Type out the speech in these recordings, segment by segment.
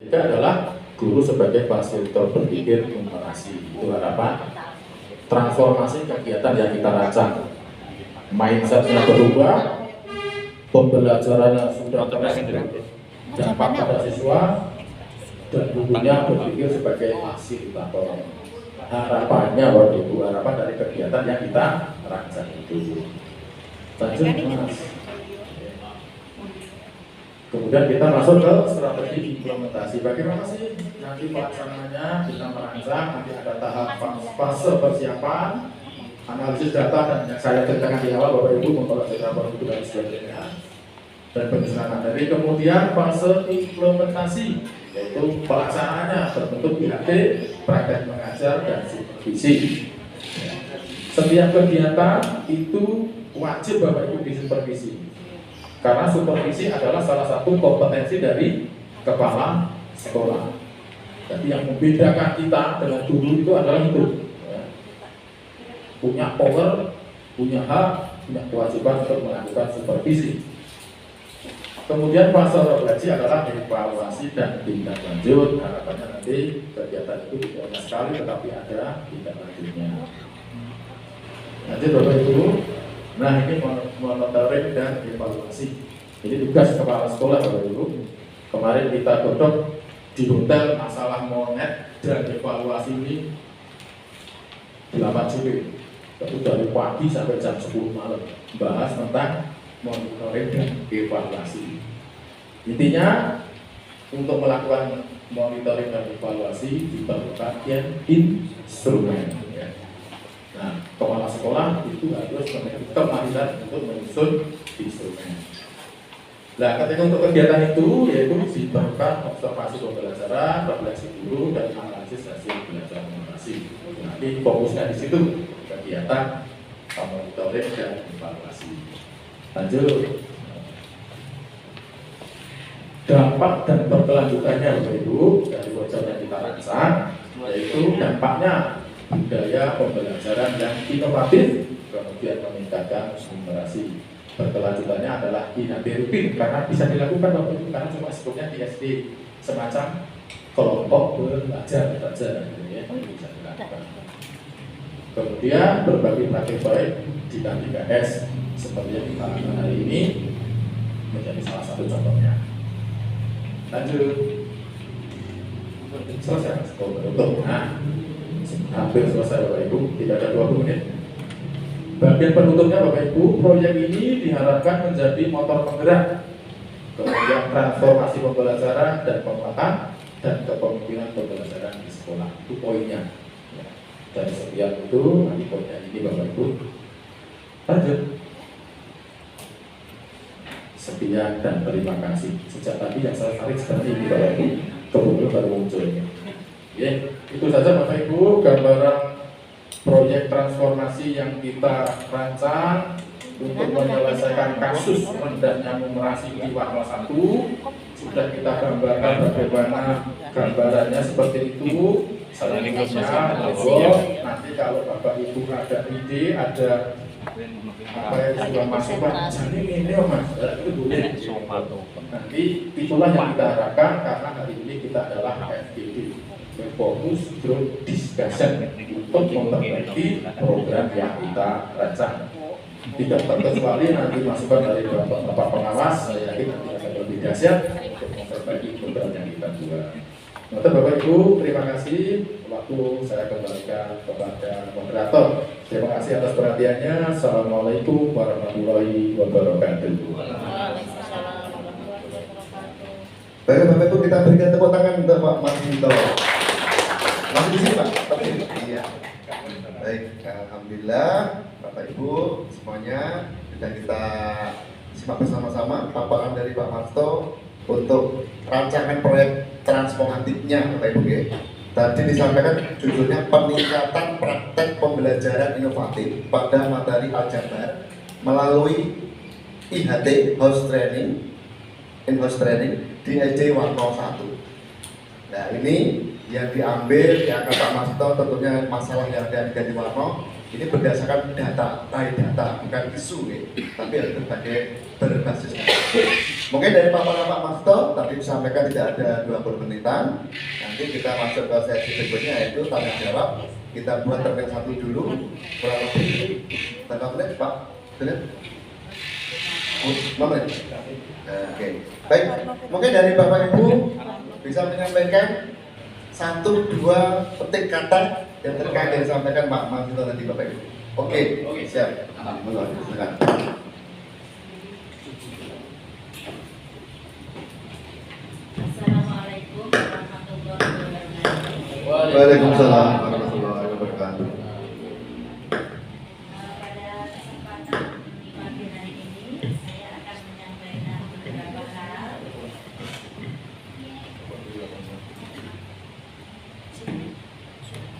Ketiga adalah guru sebagai fasilitator berpikir inovasi. Itu harapan transformasi kegiatan yang kita rancang. Mindsetnya berubah, pembelajarannya sudah dampak pada siswa, dan gurunya berpikir sebagai fasilitator. Harapannya Bapak Ibu, harapan dari kegiatan yang kita rancang itu. Lanjut Mas. Kemudian kita masuk ke strategi implementasi. Bagaimana sih nanti pelaksanaannya? Kita merancang, nanti ada tahap fase persiapan, analisis data, dan yang saya ceritakan di awal Bapak Ibu mempelajari rapor itu dan sebagainya, dan penyusunan dari. Kemudian fase implementasi, yaitu pelaksanaannya berbentuk IHT, praktek mengajar, dan supervisi. Setiap kegiatan itu wajib Bapak Ibu disupervisi, karena supervisi adalah salah satu kompetensi dari kepala sekolah. Jadi yang membedakan kita dengan guru itu adalah itu, ya. Punya power, punya hak, punya kewajiban untuk melakukan supervisi. Kemudian fase refleksi adalah evaluasi dan tindak lanjut. Harapannya nanti kegiatan itu tidak hanya sekali, tetapi ada tindak lanjutnya. Lanjut Bapak Ibu. Nah, ini monitoring dan evaluasi. Jadi tugas kepala sekolah Bapak Ibu. Kemarin kita godok di hotel masalah monet dan evaluasi ini 8 Juli. Itu dari pagi sampai jam 10 malam bahas tentang monitoring dan evaluasi. Intinya untuk melakukan monitoring dan evaluasi diperlukan instrumen. Nah, kepala sekolah itu harus memiliki kemampuan untuk menyusun instrumen. Nah, ketika untuk kegiatan itu yaitu diperlukan observasi pembelajaran, refleksi guru, dan analisis hasil belajar inovasi. Nanti fokusnya di situ kegiatan monitoring dan evaluasi. Lanjut. Dampak dan berkelanjutannya Bapak Ibu dari bocor yang kita rancang, yaitu dampaknya budaya pembelajaran yang inovatif, kemudian meningkatkan numerasi. Berkelanjutannya adalah IHT rutin, karena bisa dilakukan Bapak Ibu, karena cuma sebetulnya di SD semacam kelompok belajar saja, ya, bisa dilakukan. Kemudian berbagi praktik baik di KS seperti yang kita lakukan hari ini menjadi salah satu contohnya. Lanjut. Selesai. Nah, hampir selesai Bapak Ibu, tidak ada 20 menit. Bagian penutupnya Bapak Ibu, proyek ini diharapkan menjadi motor penggerak, kemudian transformasi pembelajaran dan penguatan dan kepemimpinan pembelajaran di sekolah. Itu poinnya. Dari sekian itu, nanti poinnya ini Bapak Ibu. Lanjut. Sekian dan terima kasih. Sejak tadi yang saya tarik seperti ini Bapak Ibu, kemudian baru muncul. Ya, itu saja Bapak Ibu gambaran proyek transformasi yang kita rancang untuk menyelesaikan kasus rendahnya numerasi di warna 1. Sudah kita gambarkan bagaimana gambarannya seperti itu. Selanjutnya, nanti kalau Bapak Ibu ada ide, ada apa yang sudah masukan, jadi ini Mas, itu boleh. Nanti itulah yang kita harapkan, karena hari ini kita adalah FGD, fokus group discussion, untuk memperbaiki program yang kita rancang. Tidak terkecuali nanti masukan dari Bapak pengawas, saya yakin nanti akan lebih dahsyat untuk memperbaiki program yang kita buat. Bapak Ibu, terima kasih. Waktu saya kembalikan kepada moderator. Terima kasih atas perhatiannya. Assalamualaikum warahmatullahi wabarakatuh. Baik Bapak Ibu, kita berikan tepuk tangan untuk Pak Martinto. Masih di sini Pak? Iya. Baik, alhamdulillah Bapak Ibu semuanya sudah kita simak bersama-sama paparan dari Pak Marto untuk rancangan proyek transformatifnya Bapak Ibu ya. Tadi disampaikan judulnya peningkatan praktek pembelajaran inovatif pada materi aljabar melalui IHT house training, in-house training di SD Warno 1. Nah ini yang diambil yang kata Mas Tito tentunya masalah yang ada di Warno ini berdasarkan data, bukan isu ya, tapi ada berbagai berbasis. Mungkin dari paparan Pak Masto tadi disampaikan tidak ada 20 menitan. Nanti kita masuk ke sesi berikutnya yaitu tanya jawab. Kita buat terkait satu dulu, kurang lebih berapa menit Pak? Benar? 5 menit. Oke. Baik, mungkin dari Bapak Ibu bisa menyampaikan 1-2 petik kata yang terkait yang disampaikan Pak Masto tadi Bapak Ibu. Oke, siap. Silakan. Assalamualaikum warahmatullahi wabarakatuh. Waalaikumsalam warahmatullahi wabarakatuh. Pada kesempatan di pagi hari ini, saya akan menyampaikan beberapa hal.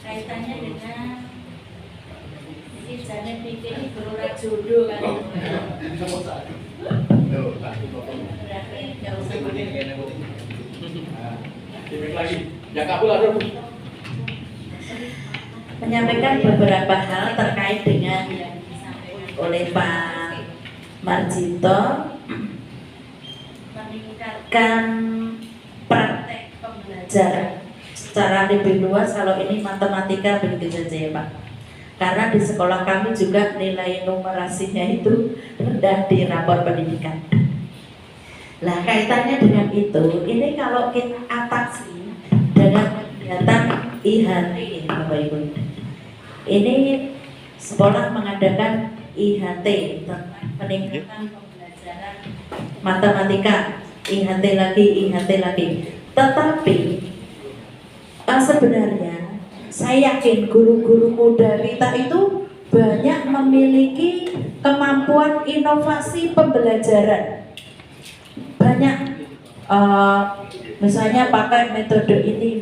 Kaitannya dengan ini jangan bikin berurat jodoh kan. Berarti nggak usah menyampaikan beberapa hal terkait dengan yang disampaikan oleh Pak Marjito, meningkatkan praktek pembelajaran secara lebih luas. Kalau ini matematika begitu saja ya Pak, karena di sekolah kami juga nilai numerasinya itu rendah di rapor pendidikan. Nah, kaitannya dengan itu, ini kalau kita atasi dengan kegiatan IHT ini Bapak Ibu. Ini sekolah mengadakan IHT tentang peningkatan pembelajaran matematika, IHT lagi. Tetapi sebenarnya saya yakin guru-guru muda kita itu banyak memiliki kemampuan inovasi pembelajaran. Banyak misalnya pakai metode ini.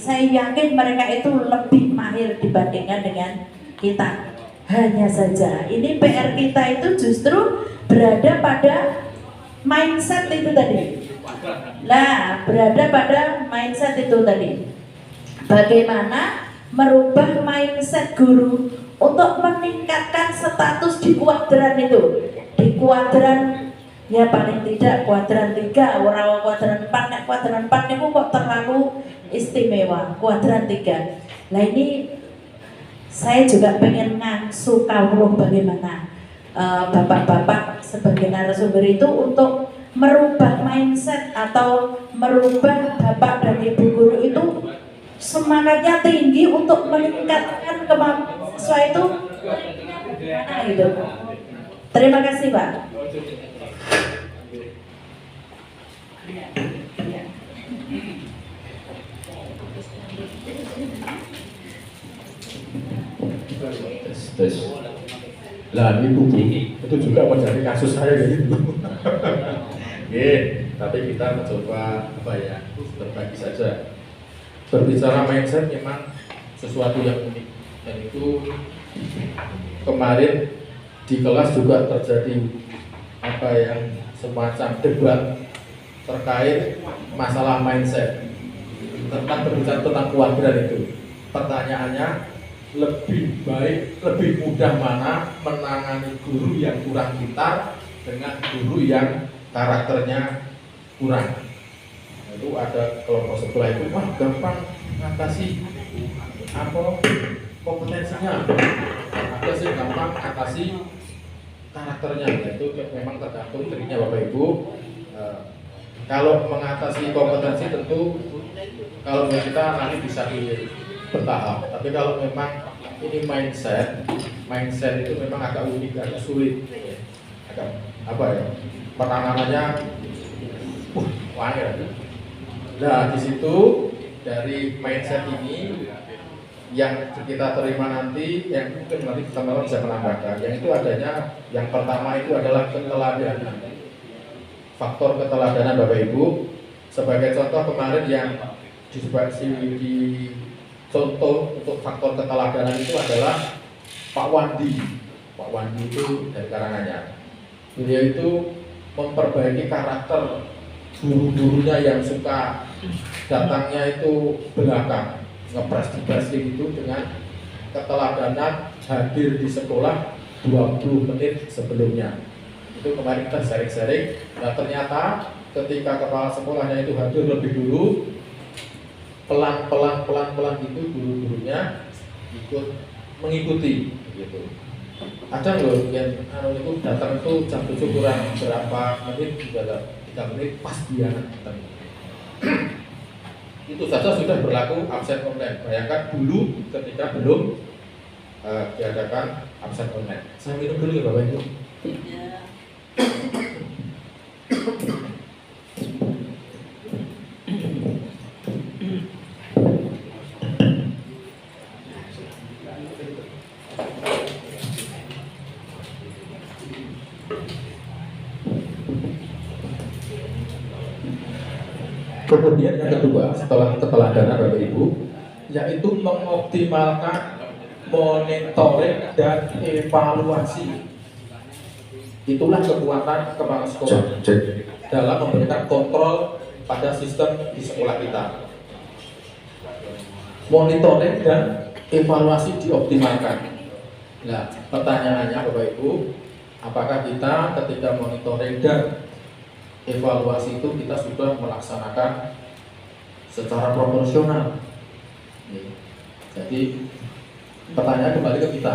Saya yakin mereka itu lebih mahir dibandingkan dengan kita. Hanya saja ini PR kita itu justru berada pada mindset itu tadi. Nah, berada pada mindset itu tadi. Bagaimana merubah mindset guru untuk meningkatkan status di kuadran itu. Di kuadran ya paling tidak kuadran 3, orang kuadran 4, nek kuadran 4 itu kok terlalu istimewa, kuadran 3. Nah ini saya juga pengen ngasuh kawruh bagaimana bapak-bapak sebagai narasumber itu untuk merubah mindset atau merubah bapak dan ibu guru itu semangatnya tinggi untuk meningkatkan kemampuan siswa itu bagaimana gitu. Terima kasih Pak. Tes. Lah ini buku itu juga menjadi kasus saya gitu. Tapi kita mencoba berbagi saja. Berbicara mindset memang sesuatu yang unik, dan itu kemarin di kelas juga terjadi semacam debat terkait masalah mindset tentang berbicara tentang kuadran itu. Pertanyaannya, lebih baik, lebih mudah mana menangani guru yang kurang pintar dengan guru yang karakternya kurang. Itu ada kelompok sebelah itu, wah gampang ngatasi kompetensinya, ada sih gampang atasi karakternya. Itu memang tergantung triknya Bapak Ibu. Kalau mengatasi kompetensi tentu kalau kita nanti bisa bertahap, tapi kalau memang ini mindset itu memang agak unik, agak sulit, penanganannya wah. Nah di situ dari mindset ini yang kita terima nanti, yang mungkin nanti teman-teman bisa menambahkan, yang itu adanya, yang pertama itu adalah keteladanan, faktor keteladanan Bapak Ibu. Sebagai contoh kemarin yang di contoh untuk faktor keteladanan itu adalah Pak Wandi. Pak Wandi itu dari Karanganyar. Beliau itu memperbaiki karakter guru-gurunya yang suka datangnya itu belakang, ngepres gitu, dengan keteladanan hadir di sekolah 20 menit sebelumnya. Itu kemarin kita sharing-sharing. Nah ternyata ketika kepala sekolahnya itu hadir lebih dulu, pelan itu guru-gurunya ikut mengikuti gitu. Ada loh yang itu datang itu jam 7 kurang berapa menit, juga 3 menit pas dia datang. Itu saja sudah berlaku absen online. Bayangkan dulu ketika belum diadakan absen online. Saya minum dulu ya Bapak Ibu. Kemudian yang kedua setelah keteladanan Bapak Ibu, yaitu mengoptimalkan monitoring dan evaluasi. Itulah kekuatan kepala sekolah dalam memberikan kontrol pada sistem di sekolah kita. Monitoring dan evaluasi dioptimalkan. Nah, pertanyaannya Bapak Ibu, apakah kita ketika monitoring dan evaluasi itu kita sudah melaksanakan secara proporsional? Jadi pertanyaan kembali ke kita.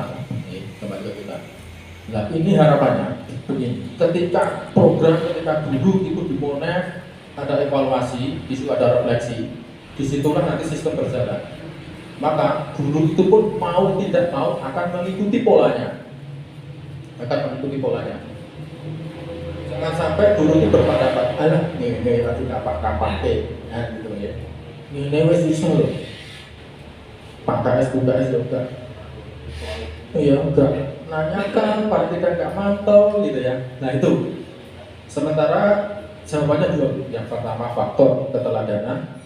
Nah ini harapannya begini, ketika guru itu dimonitor, ada evaluasi, disitu ada refleksi, disitulah nanti sistem berjalan. Maka guru itu pun mau tidak mau akan mengikuti polanya. Jangan sampai guru itu berpendapat, alah ini tadi kapan gitu ya. Ini wes iso loh. PKS juga. Iya enggak. Nanyakan, partikan nggak mantau gitu ya. Nah itu. Sementara jawabannya dua. Yang pertama faktor keteladanan,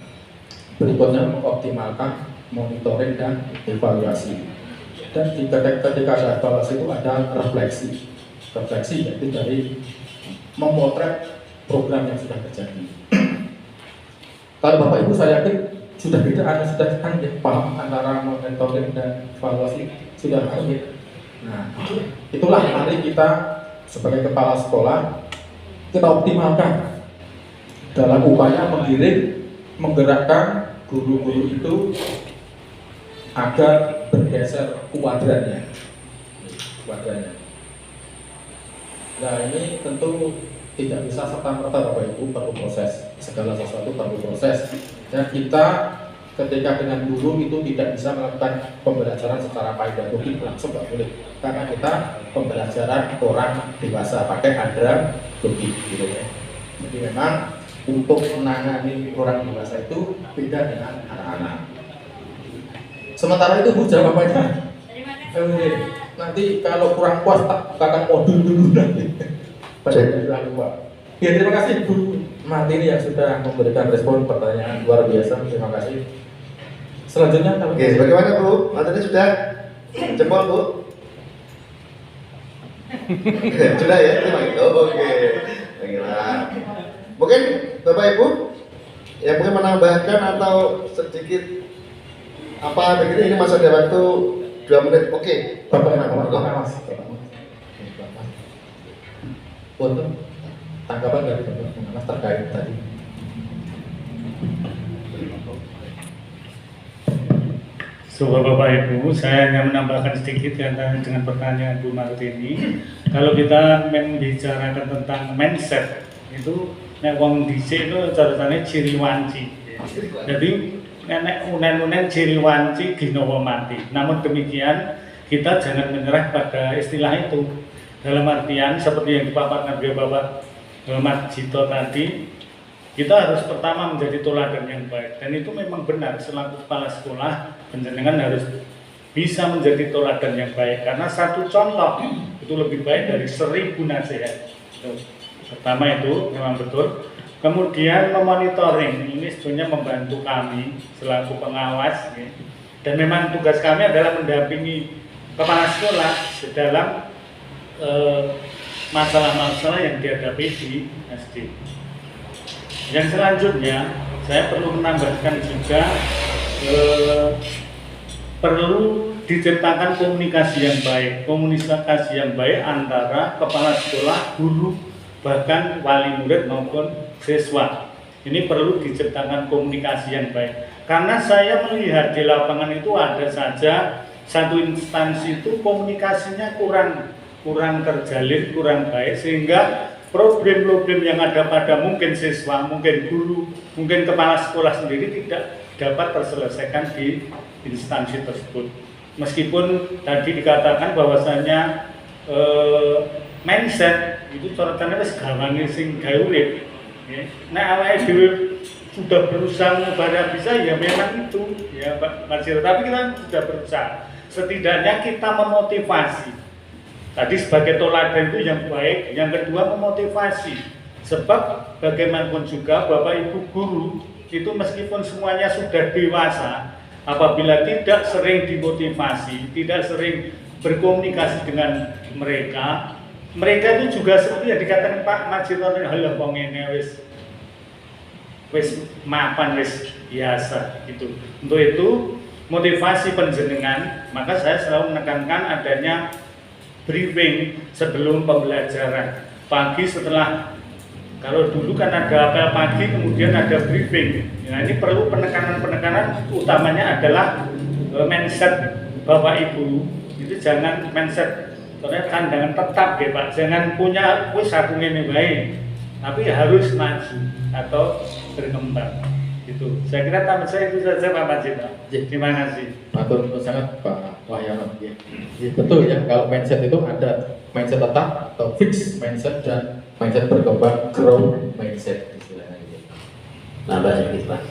berikutnya mengoptimalkan monitoring dan evaluasi. Dan ketika ada evaluasi itu ada refleksi. Refleksi yaitu dari memotret program yang sudah terjadi. Kalau Bapak Ibu saya yakin sudah beda, Anda sudah paham antara monitoring dan evaluasi sudah ya. Nah, itulah mari kita sebagai kepala sekolah kita optimalkan dalam upaya menggerakkan guru-guru itu agar bergeser kuadrannya. Nah ini tentu tidak bisa serta-merta Bapak Ibu, perlu proses. Segala sesuatu perlu proses. Dan kita ketika dengan guru itu tidak bisa melakukan pembelajaran secara pedagogik langsung, nggak boleh. Karena kita pembelajaran orang dewasa pakai andragogi gitu ya. Jadi memang untuk menangani orang dewasa itu beda dengan anak-anak. Sementara itu Bu jawabannya. Nanti kalau kurang puas tak bukakan modul dulu nanti. Ya terima kasih Bu Martini yang sudah memberikan respon pertanyaan luar biasa. Terima kasih. Selanjutnya oke, bagaimana Bu? Martini sudah jempol Bu? Sudah ya, terima kasih. Oke. Baiklah. Mungkin Bapak Ibu yang mungkin menambahkan atau sedikit apa begitu, ini masih ada waktu 2 menit. Oke. Bapak Mas. Untuk tanggapan dari Bapak Mas terkait tadi. Bapak Ibu, saya hanya menambahkan sedikit dengan pertanyaan Bu Martini. Kalau kita membicarakan tentang mindset, itu nek wong dhisik itu carane ciri wanci. Jadi nek unen-unen ciri wanci ginawa mati. Namun demikian, kita jangan menyerah pada istilah itu. Dalam artian seperti yang dipaparkan Bapak Mas Jito tadi, kita harus pertama menjadi teladan yang baik, dan itu memang benar. Selaku kepala sekolah, penjenengan harus bisa menjadi teladan yang baik, karena satu contoh itu lebih baik dari 1000 nasihat. Pertama itu memang betul. Kemudian memonitoring, ini sebenarnya membantu kami selaku pengawas, ya. Dan memang tugas kami adalah mendampingi kepala sekolah dalam masalah-masalah yang dihadapi di SD. Yang selanjutnya, saya perlu menambahkan juga perlu diciptakan komunikasi yang baik antara kepala sekolah, guru, bahkan wali murid maupun siswa. Ini perlu diciptakan komunikasi yang baik. Karena saya melihat di lapangan itu ada saja satu instansi itu komunikasinya kurang terjalin, kurang baik, sehingga problem-problem yang ada pada mungkin siswa, mungkin guru, mungkin kepala sekolah sendiri tidak dapat terselesaikan di instansi tersebut. Meskipun tadi dikatakan bahwasanya mindset itu corotannya wis gawane sing gawe urip. Nah, awake dhewe sudah berusaha mengubah bisa, ya memang itu ya Pak Marjiro, tapi kita sudah berusaha. Setidaknya kita memotivasi. Tadi sebagai teladan itu yang baik, yang kedua memotivasi. Sebab bagaimanapun juga Bapak Ibu guru itu meskipun semuanya sudah dewasa, apabila tidak sering dimotivasi, tidak sering berkomunikasi dengan mereka itu juga seperti yang dikatakan Pak Marjiro, halah wong ngene wis mapan wis biasa gitu. Untuk itu motivasi penjenengan, maka saya selalu menekankan adanya briefing sebelum pembelajaran pagi. Setelah, kalau dulu kan ada apel pagi kemudian ada briefing. Nah, ini perlu penekanan utamanya adalah mindset Bapak Ibu. Itu jangan mindset pandangan tetap ya Pak, jangan punya wis aku ngene wae, tapi harus maju atau berkembang. Itu saya kira tamat saya itu saja Pak Marjiro. Terima kasih. Matur nuwun sangat Pak Wahyono. Ya, betul ya, kalau mindset itu ada mindset tetap atau fixed mindset dan mindset berkembang, growth mindset istilahnya. Nambah sedikit Pak.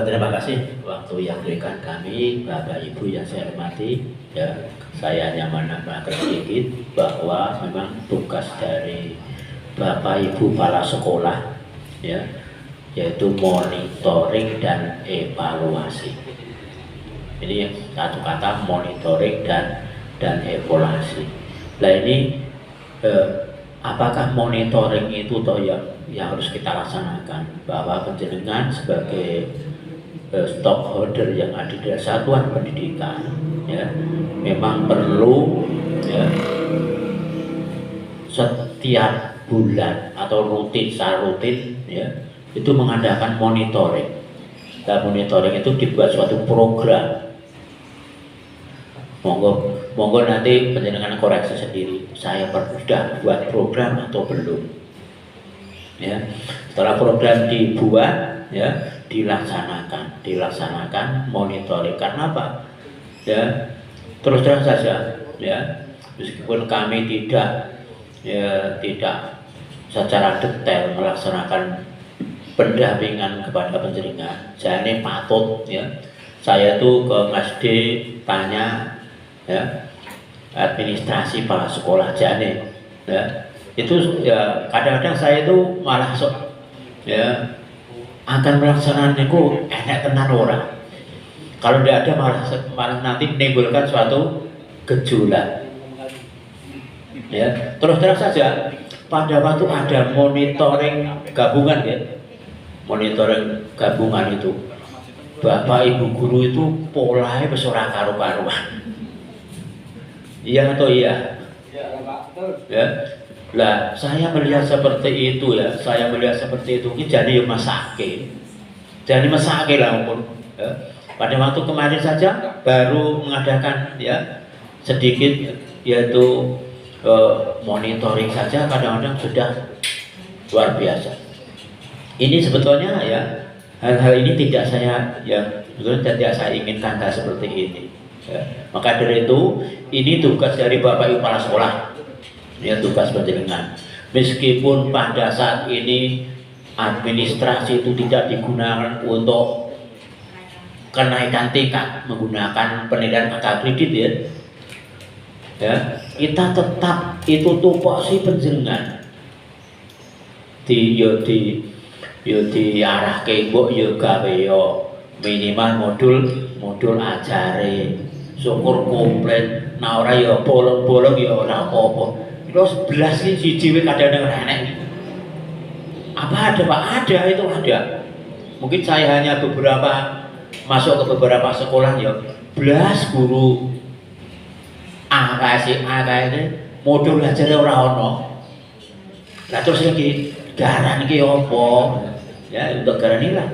Terima kasih waktu yang diberikan kami, Bapak Ibu yang saya hormati. Ya, saya hanya menambahkan sedikit bahwa memang tugas dari Bapak Ibu kepala sekolah, ya, yaitu monitoring dan evaluasi. Ini satu kata, monitoring dan evaluasi. Nah ini apakah monitoring itu toh yang harus kita laksanakan, bahwa penjenengan sebagai stockholder yang ada di satuan pendidikan, ya, memang perlu ya, setiap bulan atau secara rutin ya, itu mengadakan monitoring. Dan monitoring itu dibuat suatu program. Monggo nanti penjenengan koreksi sendiri, saya sudah buat program atau belum. Ya, setelah program dibuat, ya, dilaksanakan monitoring. Karena apa? Ya, terus terang saja, ya, meskipun kami tidak secara detail melaksanakan pendampingan kepada penjaringan, jadi patut ya, saya tuh ke Mas D tanya ya, administrasi kepala sekolah jane ya, itu ya kadang-kadang saya itu malah ya akan melaksanakan itu enak tenan orang, kalau tidak ada malah nanti menimbulkan suatu gejolak ya. Terus terang saja, pada waktu ada monitoring gabungan ya, monitoring gabungan itu Bapak Ibu guru itu polanya besar karu-karuan. Iya atau iya? Ya. Lah, saya melihat seperti itu ya, ini jadi masake lah pun. Ya. Pada waktu kemarin saja baru mengadakan ya sedikit, yaitu monitoring saja kadang-kadang sudah luar biasa. Ini sebetulnya ya, hal-hal ini tidak saya inginkan hal seperti ini. Ya. Maka dari itu, ini tugas dari Bapak Ibu kepala sekolah, ya, tugas penjenengan. Meskipun pada saat ini administrasi itu tidak digunakan untuk kenaikan tingkat menggunakan penilaian kakak kredit ya, kita tetap itu tupoksi penjenengan diarahke mbok yo gawe yo minimal modul ajare syukur komplit, nah ora ya bolong-bolong ya ora apa-apa. Kalau 11 ini siji kadang-kadang enek. Apa ada Pak? Ada, itu ada. Mungkin saya hanya beberapa masuk ke beberapa sekolah ya belas guru AKS ini modul belajarnya ora ono. Nah terus iki garan iki opo? Ya untuk garan inilah.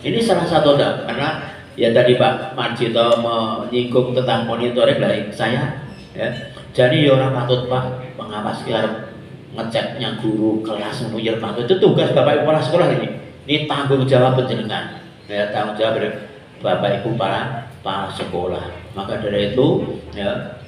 Ini salah satu karena ya tadi Pak Marjito menyinggung tentang monitoring dari saya ya. Jadi ya orang patut Pak pengawas harus ngeceknya guru kelas nguyer Pak. Itu tugas Bapak Ibu kepala sekolah ini. Ini tanggung jawab penjenengan. Ya tanggung jawab dari Bapak Ibu para sekolah. Maka dari itu ya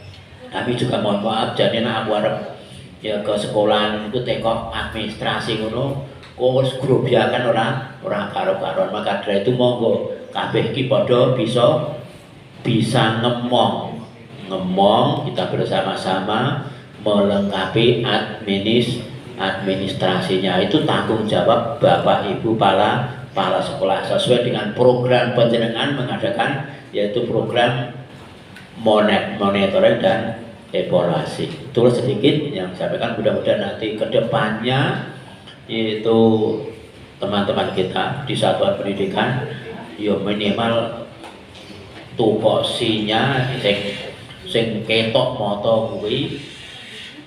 kami juga mohon maaf jadi aku harap ya ke sekolahan itu tekok administrasi ngono kok grobyakan orang karo-karuan. Maka dari itu monggo kabeh iki padha bisa ngemong kita bersama-sama melengkapi administrasinya. Itu tanggung jawab Bapak Ibu para sekolah sesuai dengan program penjenengan mengadakan yaitu program monitoring dan evaluasi. Itu sedikit yang saya sampaikan, mudah-mudahan nanti ke depannya itu teman-teman kita di satuan pendidikan ya minimal tupoksinya sing ketok moto kuwi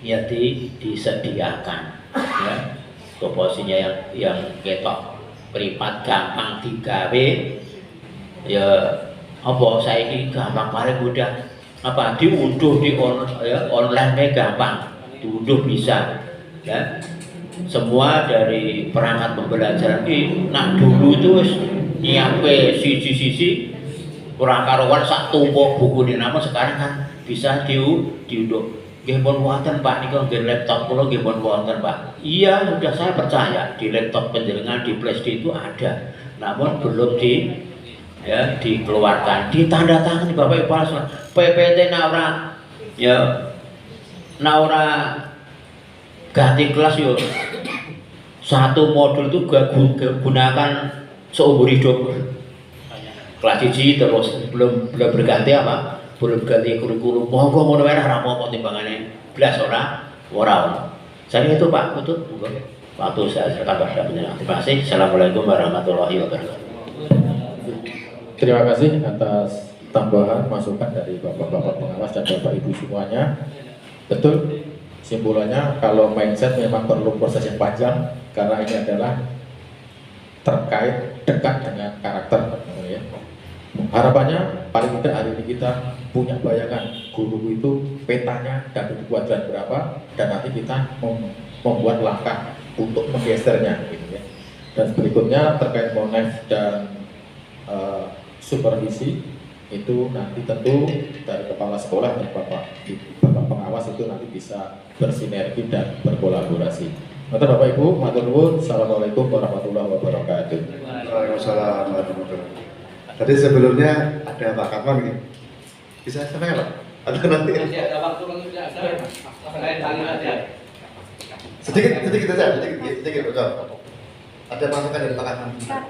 ya disediakan ya tupoksinya yang ketok privat gampang digawe ya apa saiki gampang paling mudah apa diunduh di online gampang diunduh bisa ya semua dari perangkat pembelajaran ini nak dulu itu nyiapke siji-siji kurang karuan sak tumpuk buku di nama sekarang kan bisa diunduh. Nggih pun wonten Pak niku nggih laptop kula nggih pun wonten Pak. Iya sudah saya percaya di laptop panjenengan di flash itu ada. Namun belum dikeluarkan, ditandatangani Bapak Ibu para PPT naura ganti kelas yo. Satu modul itu gunakan seumur hidup. Kelas 1 terus belum berganti apa? Belum ganti kurikulum. Monggo ngono wae ora apa-apa timbangane blas ora. Saya itu Pak Putut, waktu saya serahkan pada penyelenggara. Terima kasih. Assalamualaikum warahmatullahi wabarakatuh. Terima kasih atas tambahan masukan dari Bapak-bapak pengawas dan Bapak Ibu semuanya. Betul, simpulannya kalau mindset memang perlu proses yang panjang karena ini adalah terkait dekat dengan karakter ya. Harapannya paling tidak hari ini kita punya bayangan guru itu petanya dan kuadran berapa dan nanti kita membuat langkah untuk menggesernya gitu ya. Dan berikutnya terkait monef dan supervisi itu nanti tentu dari kepala sekolah dan bapak pengawas itu nanti bisa bersinergi dan berkolaborasi. Maka Bapak Ibu, matur nuwun. Assalamualaikum warahmatullahi wabarakatuh. Waalaikumsalam warahmatullahi wabarakatuh. Tadi sebelumnya ada Pak Katman nih. Bisa sampai Pak? Ada nanti. Ada waktu lagi. Sedikit saja, sedikit betul. Ada masukan dari Pak Katman. Udah.